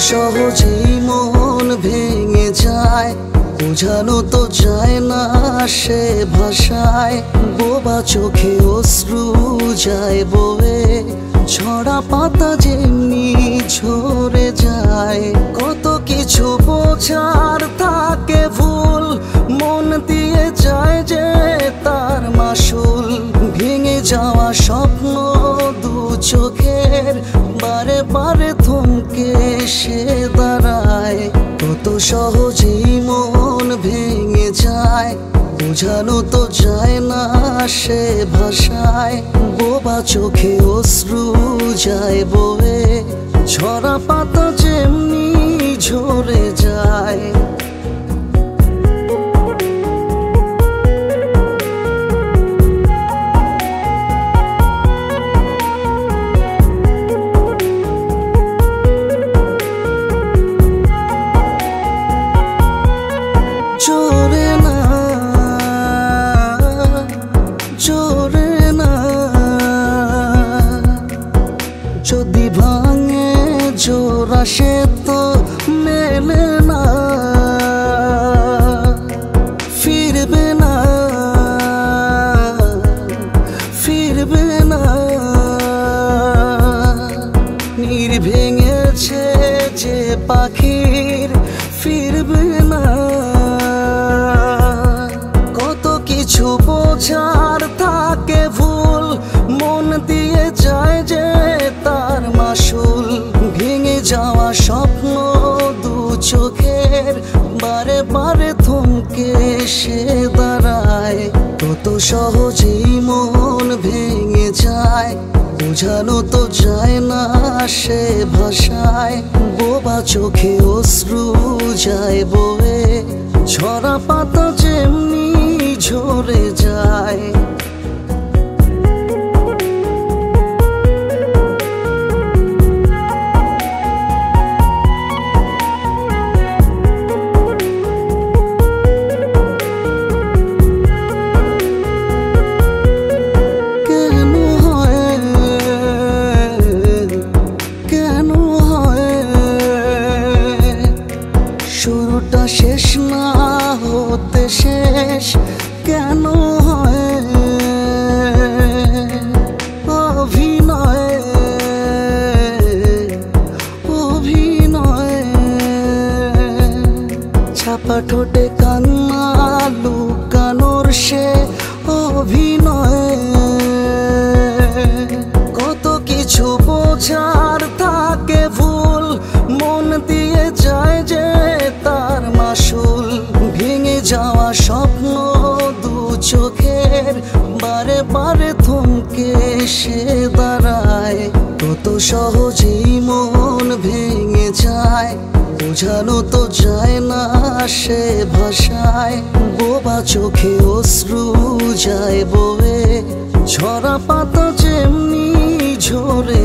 সহজেই মন ভেঙে যায়, বোঝানো তো যায় না সে ভাষায়। বোবা চোখে অশ্রু যায় বয়ে, ঝরা পাতা যেমনি ঝরে যায়। কত কিছু বোঝার থাকে ভুল, মন দিয়ে যায় যে তার মাসুল। ভেঙে যাওয়া স্বপ্ন দু চোখের, বারে বারে থমকে সে দাঁড়ায়। কত সহজেই মন ভেঙে যায়, বোঝানো তো যায় না সে ভাষায়। বোবা চোখে অশ্রু যায় বয়ে, ঝরা পাতা যেমনি ঝরে যায়। জোরে না, জোরে না, যদি ভাঙে জোড়া সে তো মেলে না, ফিরবে না, ফিরবে না। নীড় ভেঙেছে যে পাখির, ফিরবে না। কত কিছু বোঝার থাকে ভুল, মন দিয়ে যায় যে তার মাসুল। ভেঙে যাওয়া স্বপ্ন দু চোখের, বারে বারে থমকে সে দাঁড়ায়। কত সহজেই মন ভেঙে যায়, বোঝানো তো যায় না সে ভাষায়। বোবা চোখে অশ্রু যায় বয়ে, ঝরা পাতা যেমনি ঝরে যায়। শুরুটা শেষ না হতে শেষ কেন হয়? অভিনয়, অভিনয়, ছাপা ঠোঁটে কান্না লুকানোর সে অভিনয়। কত কিছু বোঝার থাকে ভুল, মন দিয়ে যায় যে তার মাসুল। ভেঙে যাওয়া স্বপ্ন দু চোখের, বারে বারে থমকে সে দাঁড়ায়। কত সহজেই মন ভেঙে যায়, বোঝানো তো যায় না সে ভাষায়। বোবা চোখে অশ্রু যায় বয়ে, ঝরা পাতা যেমনি ঝরে